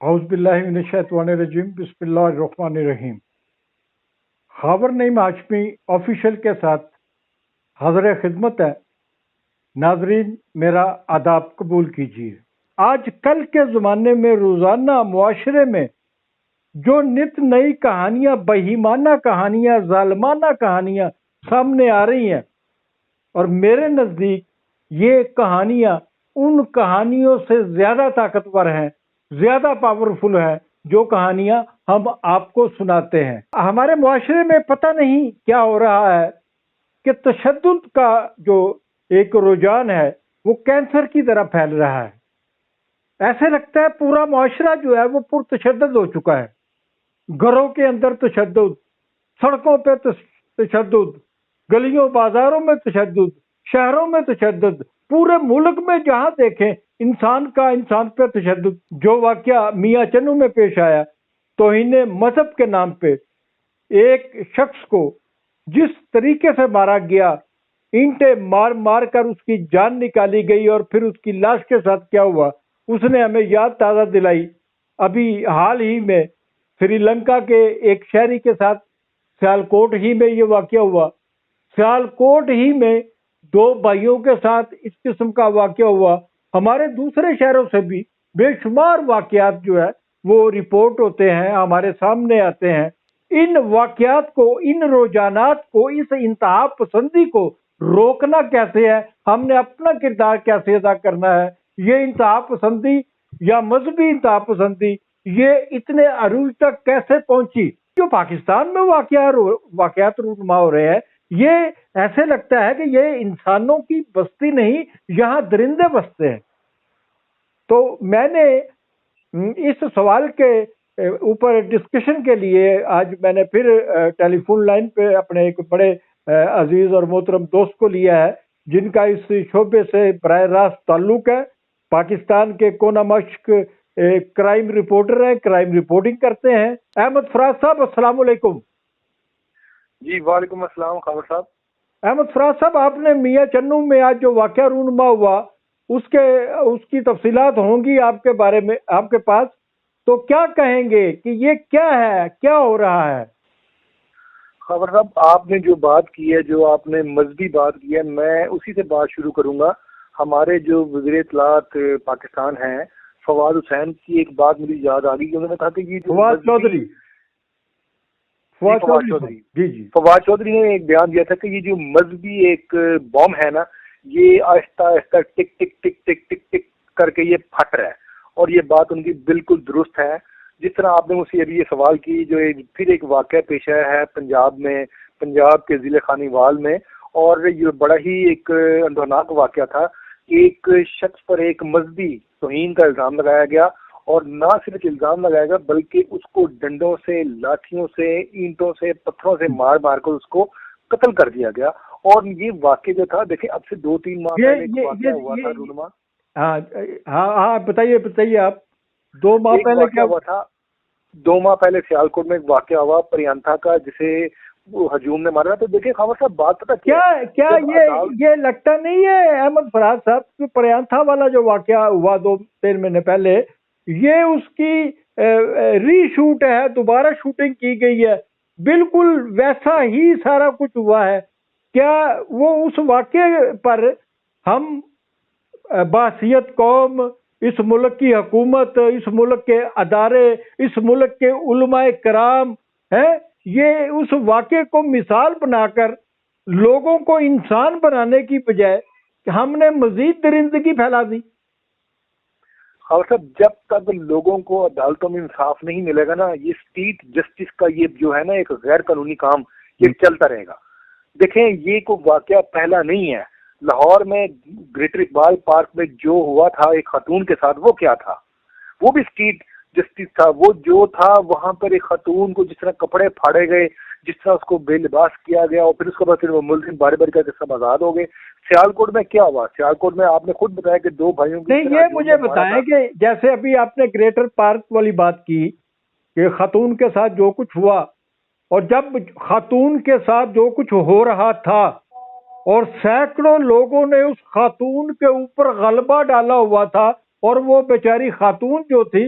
اعوذ باللہ من الشیطان الرجیم، بسم اللہ الرحمن الرحیم۔ خاور نعیم ہاشمی آفیشل کے ساتھ حاضر خدمت ہے۔ ناظرین، میرا آداب قبول کیجیے۔ آج کل کے زمانے میں روزانہ معاشرے میں جو نت نئی کہانیاں، بہیمانہ کہانیاں، ظالمانہ کہانیاں سامنے آ رہی ہیں، اور میرے نزدیک یہ کہانیاں ان کہانیوں سے زیادہ طاقتور ہیں، زیادہ پاورفل ہیں جو کہانیاں ہم آپ کو سناتے ہیں۔ ہمارے معاشرے میں پتہ نہیں کیا ہو رہا ہے کہ تشدد کا جو ایک رجحان ہے وہ کینسر کی طرح پھیل رہا ہے۔ ایسے لگتا ہے پورا معاشرہ جو ہے وہ پرتشدد ہو چکا ہے۔ گھروں کے اندر تشدد، سڑکوں پہ تشدد، گلیوں بازاروں میں تشدد، شہروں میں تشدد، پورے ملک میں جہاں دیکھیں انسان پہ تشدد۔ جو واقعہ میاں چنو میں پیش آیا، توہین مذہب کے نام پہ ایک شخص کو جس طریقے سے مارا گیا، اینٹیں مار مار کر اس کی جان نکالی گئی، اور پھر اس کی لاش کے ساتھ کیا ہوا اس نے ہمیں یاد تازہ دلائی۔ ابھی حال ہی میں سری لنکا کے ایک شہری کے ساتھ سیالکوٹ ہی میں یہ واقعہ ہوا۔ سیالکوٹ ہی میں دو بھائیوں کے ساتھ اس قسم کا واقعہ ہوا۔ ہمارے دوسرے شہروں سے بھی بے شمار واقعات جو ہے وہ رپورٹ ہوتے ہیں، ہمارے سامنے آتے ہیں۔ ان واقعات کو، ان رجحانات کو، اس انتہا پسندی کو روکنا کیسے ہے؟ ہم نے اپنا کردار کیسے ادا کرنا ہے؟ یہ انتہا پسندی یا مذہبی انتہا پسندی یہ اتنے عروج تک کیسے پہنچی؟ جو پاکستان میں واقعات رونما ہو رہے ہیں، یہ ایسے لگتا ہے کہ یہ انسانوں کی بستی نہیں، یہاں درندے بستے ہیں۔ تو میں نے اس سوال کے اوپر ڈسکشن کے لیے آج میں نے پھر ٹیلی فون لائن پہ اپنے ایک بڑے عزیز اور محترم دوست کو لیا ہے، جن کا اس شعبے سے براہ راست تعلق ہے۔ پاکستان کے کونا مشق کرائم رپورٹر ہیں، کرائم رپورٹنگ کرتے ہیں۔ احمد فراز صاحب، السلام علیکم۔ جی وعلیکم السلام خاور صاحب۔ احمد فراز صاحب، آپ نے میاں چنو میں آج جو واقعہ رونما ہوا اس کی تفصیلات ہوں گی آپ کے بارے میں، آپ کے پاس، تو کیا کہیں گے کہ یہ کیا ہے، کیا ہو رہا ہے؟ خاور صاحب، آپ نے جو بات کی ہے، جو آپ نے مذہبی بات کی ہے، میں اسی سے بات شروع کروں گا۔ ہمارے جو وزیر اطلاعات پاکستان ہیں فواد حسین کی ایک بات مجھے یاد آ گئی کہ انہوں نے کہا کہ یہ فواد چودھری جی فواد چودھری نے ایک بیان دیا تھا کہ یہ جو مذہبی ایک بم ہے نا، یہ آہستہ آہستہ ٹک ٹک ٹک ٹک ٹک ٹک کر کے یہ پھٹ رہا ہے، اور یہ بات ان کی بالکل درست ہے۔ جس طرح آپ نے مجھ سے ابھی یہ سوال کی، جو پھر ایک واقعہ پیش آیا ہے پنجاب میں، پنجاب کے ضلع خانیوال میں، اور یہ بڑا ہی ایک اندرناک واقعہ تھا۔ ایک شخص پر ایک مذہبی توہین کا الزام لگایا گیا، اور نہ صرف الزام لگایا گیا بلکہ اس کو ڈنڈوں سے، لاٹھیوں سے، اینٹوں سے، پتھروں سے مار مار کر اس کو قتل کر دیا گیا۔ اور یہ واقعہ جو تھا، دیکھیں اب سے 2-3 ماہ پہلے ایک واقعہ ہوا تھا رونما۔ ہاں بتائیے آپ، 2 ماہ پہلے کیا ہوا تھا؟ 2 ماہ پہلے سیالکوٹ میں ایک واقعہ ہوا پریانتھا کا، جسے ہجوم نے مارا۔ تو دیکھیں خاور صاحب، بات پتہ کیا یہ لگتا نہیں ہے احمد فراز صاحب کہ پریانتھا والا جو واقعہ ہوا 2-3 مہینے پہلے، یہ اس کی ری شوٹ ہے، دوبارہ شوٹنگ کی گئی ہے، بالکل ویسا ہی سارا کچھ ہوا ہے؟ کیا وہ اس واقعے پر ہم بحثیت قوم، اس ملک کی حکومت، اس ملک کے ادارے، اس ملک کے علماء کرام ہیں، یہ اس واقعے کو مثال بنا کر لوگوں کو انسان بنانے کی بجائے ہم نے مزید درندگی پھیلا دی؟ اور صاحب، جب تک لوگوں کو عدالتوں میں انصاف نہیں ملے گا نا، یہ اسٹریٹ جسٹس کا یہ جو ہے نا ایک غیر قانونی کام، یہ چلتا رہے گا۔ دیکھیں، یہ کوئی واقعہ پہلا نہیں ہے۔ لاہور میں گریٹر اقبال پارک میں جو ہوا تھا ایک خاتون کے ساتھ، وہ کیا تھا؟ وہ بھی اسٹریٹ جسٹس تھا۔ وہ جو تھا وہاں پر ایک خاتون کو جس طرح کپڑے پھاڑے گئے، جس طرح اس کو بے لباس کیا گیا، اور پھر اس کے بعد پھر وہ ملزم باری باری کر کے سب آزاد ہو گئے۔ سیالکوٹ میں کیا ہوا؟ سیالکوٹ میں آپ نے خود بتایا کہ 2 بھائیوں کی، نہیں، یہ مجھے بتائیں کہ جیسے ابھی آپ نے گریٹر پارک والی بات کی کہ خاتون کے ساتھ جو کچھ ہوا، اور جب خاتون کے ساتھ جو کچھ ہو رہا تھا اور سینکڑوں لوگوں نے اس خاتون کے اوپر غلبہ ڈالا ہوا تھا، اور وہ بیچاری خاتون جو تھی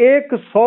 100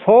100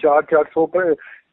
400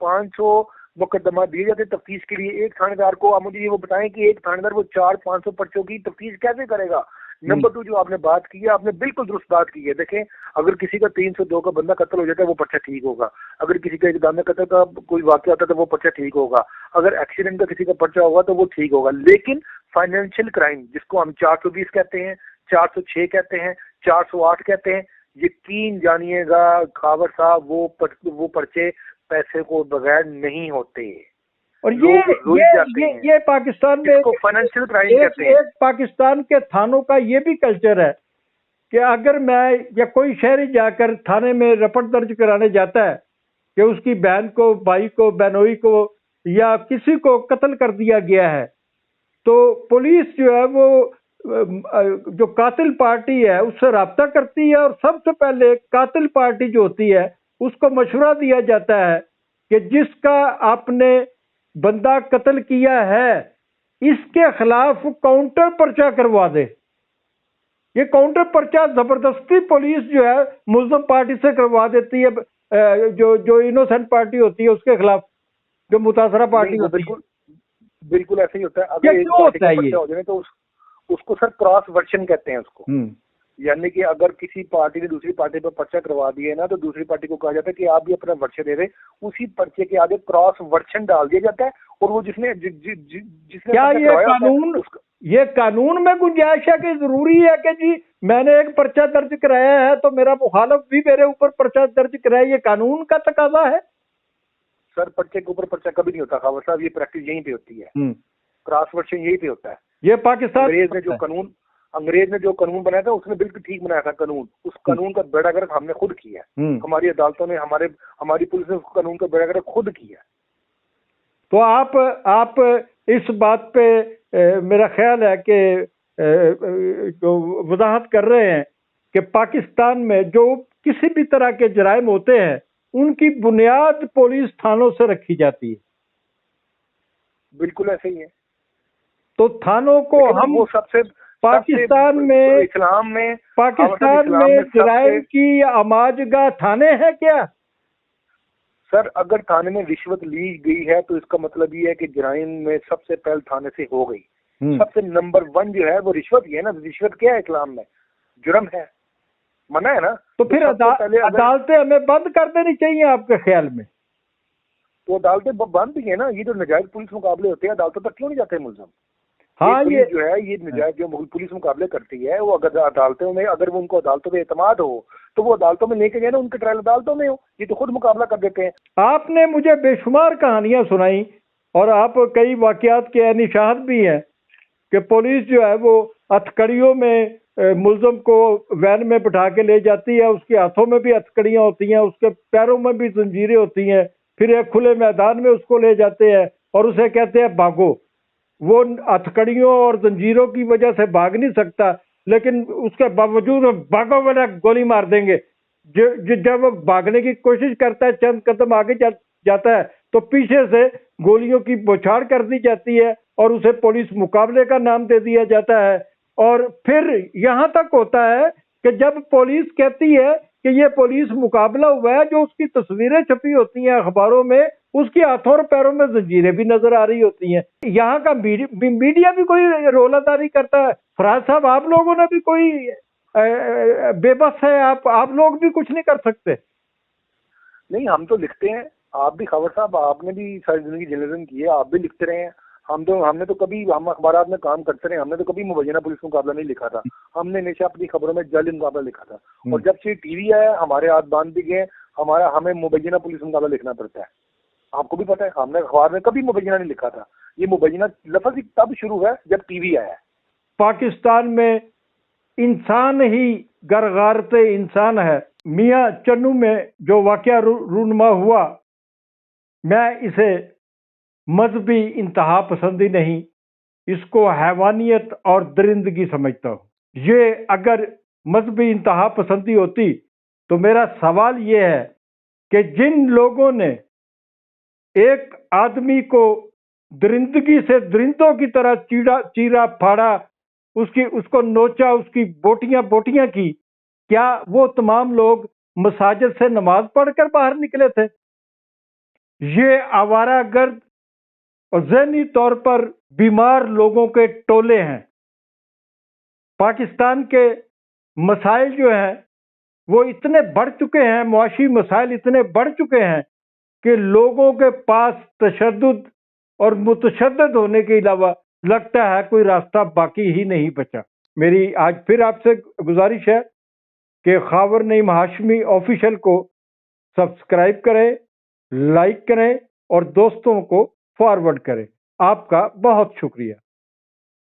500 مقدمات دیے جاتے ہیں تفتیش کے لیے. ایک تھانے دار کو آپ مجھے یہ وہ بتائیں کہ ایک تھانے دار وہ 400-500 پرچوں کی تفتیش کیسے کرے گا؟ نمبر 2 جو آپ نے بات کی ہے، آپ نے بالکل درست بات کی ہے. دیکھیں اگر کسی کا 302 کا بندہ قتل ہو جاتا ہے وہ پرچہ ٹھیک ہوگا، اگر کسی کا اقدام قتل کا کوئی واقعہ ہوتا ہے تو وہ پرچہ ٹھیک ہوگا، اگر ایکسیڈنٹ کا کسی کا پرچہ ہوگا تو وہ ٹھیک ہوگا. لیکن فائنینشیل کرائم جس کو ہم 420 کہتے ہیں، 406 کہتے ہیں، 408 کہتے ہیں، یقین جانیے گا خاور صاحب وہ پرچے پیسے کو بغیر نہیں ہوتے. اور یہ پاکستان میں فائنینشیل کرائم کہتے ہیں. ایک پاکستان کے تھانوں کا یہ بھی کلچر ہے کہ اگر میں یا کوئی شہری جا کر تھانے میں رپورٹ درج کرانے جاتا ہے کہ اس کی بہن کو، بھائی کو، بہنوئی کو یا کسی کو قتل کر دیا گیا ہے، تو پولیس جو ہے وہ جو قاتل پارٹی ہے اس سے رابطہ کرتی ہے، اور سب سے پہلے قاتل پارٹی جو ہوتی ہے اس کو مشورہ دیا جاتا ہے کہ جس کا آپ نے بندہ قتل کیا ہے اس کے خلاف کاؤنٹر پرچہ کروا دے. یہ کاؤنٹر پرچہ زبردستی پولیس جو ہے ملزم پارٹی سے کروا دیتی ہے، جو انوسنٹ پارٹی ہوتی ہے اس کے خلاف، جو متاثرہ پارٹی ہوتی ہے. بالکل ایسا ہی ہوتا ہے. اگر ایک پارٹی کا پرچہ ہو جائے تو اس کو سر کراس ورشن کہتے ہیں اس کو. یعنی کہ اگر کسی پارٹی نے دوسری پارٹی پر پرچہ کروا دیا ہے نا تو دوسری پارٹی کو کہا جاتا ہے کہ آپ بھی اپنا ورشن دے دیں. اسی پرچے کے آگے کراس ورشن ڈال دیا جاتا ہے اور وہ جس نے کیا یہ قانون میں گنجائش ہے کہ ضروری ہے کہ جی میں نے ایک پرچہ درج کرایا ہے تو میرا مخالف بھی میرے اوپر پرچہ درج کرائے؟ یہ قانون کا تقاضا ہے؟ سر پرچے کے اوپر پرچہ کبھی نہیں ہوتا خاور صاحب، یہ پریکٹس یہیں پہ ہوتی ہے. کراس ورشن یہیں پہ ہوتا ہے. یہ پاکستان انگریز نے جو قانون بنایا تھا اس نے بالکل ٹھیک بنایا تھا قانون. اس قانون کا بیڑا گرک ہم نے خود کیا ہے. ہماری عدالتوں نے، ہماری پولیس نے اس قانون کا بیڑا گرک خود کیا ہے. تو آپ اس بات پہ میرا خیال ہے کہ جو وضاحت کر رہے ہیں کہ پاکستان میں جو کسی بھی طرح کے جرائم ہوتے ہیں ان کی بنیاد پولیس تھانوں سے رکھی جاتی ہے. بالکل ایسے ہی ہے. تو تھانوں کو ہم وہ سب سے پاکستان میں جرائم کی آماج گاہ تھانے ہیں کیا؟ سر اگر تھانے میں رشوت لی گئی ہے تو اس کا مطلب یہ ہے کہ جرائم میں سب سے پہلے تھانے سے ہو گئی. سب سے نمبر 1 جو ہے وہ رشوت ہی ہے نا. رشوت کیا ہے اسلام میں؟ جرم ہے، منع ہے نا. تو پھر عدالتیں ہمیں بند کر دینی چاہیے آپ کے خیال میں؟ تو عدالتیں بند ہی ہیں نا. یہ جو نجائز پولیس مقابلے ہوتے ہیں عدالتوں تک کیوں نہیں جاتے ملزم؟ ہاں یہ جو ہے یہ نجائز جو پولیس مقابلے کرتی ہے وہ اگر عدالتوں میں، اگر وہ ان کو عدالتوں میں اعتماد ہو تو وہ عدالتوں میں لے کے جائے نا، ان کے ٹرائل عدالتوں میں ہو. یہ تو خود مقابلہ کر دیتے ہیں. آپ نے مجھے بے شمار کہانیاں سنائی اور آپ کئی واقعات کے عینی شاہد بھی ہیں کہ پولیس جو ہے وہ ہتھکڑیوں میں ملزم کو وین میں بٹھا کے لے جاتی ہے. اس کے ہاتھوں میں بھی ہتھکڑیاں ہوتی ہیں، اس کے پیروں میں بھی زنجیریں ہوتی ہیں. پھر ایک کھلے میدان میں اس کو لے جاتے ہیں اور اسے کہتے ہیں بھاگو. وہ ہتھکڑیوں اور زنجیروں کی وجہ سے بھاگ نہیں سکتا، لیکن اس کے باوجود بھاگو والا گولی مار دیں گے. جب وہ بھاگنے کی کوشش کرتا ہے، چند قدم آگے جاتا ہے تو پیچھے سے گولیوں کی بوچھاڑ کر دی جاتی ہے اور اسے پولیس مقابلے کا نام دے دیا جاتا ہے. اور پھر یہاں تک ہوتا ہے کہ جب پولیس کہتی ہے کہ یہ پولیس مقابلہ ہوا ہے، جو اس کی تصویریں چھپی ہوتی ہیں اخباروں میں، اس کے ہاتھوں اور پیروں میں زنجیریں بھی نظر آ رہی ہوتی ہیں. یہاں کا میڈیا بھی کوئی رولہ داری کرتا ہے. فراز صاحب آپ لوگوں نے بھی کوئی بے بس ہے، آپ لوگ بھی کچھ نہیں کر سکتے؟ نہیں، ہم تو لکھتے ہیں. آپ بھی خبر صاحب، آپ نے بھی ساری زندگی جرنلزم کی ہے، آپ بھی لکھتے رہے ہیں. ہم نے تو کبھی، ہم اخبارات میں کام کرتے رہے، ہم نے تو کبھی مبینہ پولیس مقابلہ نہیں لکھا تھا. ہم نے ہمیشہ اپنی خبروں میں جعلی مقابلہ لکھا تھا. اور جب سے ٹی وی آیا ہمارے ہاتھ باندھ بھی گئے. ہمیں مبینہ پولیس مقابلہ لکھنا پڑتا ہے. آپ کو بھی پتہ ہے ہم نے اخبار میں کبھی مبینہ نہیں لکھا تھا. یہ مبینہ لفظ ہی تب شروع ہے جب ٹی وی آیا. پاکستان میں انسان ہی غرغارت انسان ہے. میاں چنو میں جو واقعہ رونما ہوا، میں اسے مذہبی انتہا پسندی نہیں، اس کو حیوانیت اور درندگی سمجھتا ہوں. یہ اگر مذہبی انتہا پسندی ہوتی تو میرا سوال یہ ہے کہ جن لوگوں نے ایک آدمی کو درندگی سے درندوں کی طرح چیرا پھاڑا، اس کو نوچا، اس کی بوٹیاں کی، کیا وہ تمام لوگ مساجد سے نماز پڑھ کر باہر نکلے تھے؟ یہ آوارہ گرد اور ذہنی طور پر بیمار لوگوں کے ٹولے ہیں۔ پاکستان کے مسائل جو ہیں وہ اتنے بڑھ چکے ہیں، معاشی مسائل اتنے بڑھ چکے ہیں کہ لوگوں کے پاس تشدد اور متشدد ہونے کے علاوہ لگتا ہے کوئی راستہ باقی ہی نہیں بچا۔ میری آج پھر آپ سے گزارش ہے کہ خاور نعیم ہاشمی آفیشل کو سبسکرائب کریں، لائک کریں اور دوستوں کو فارورڈ کریں۔ آپ کا بہت شکریہ۔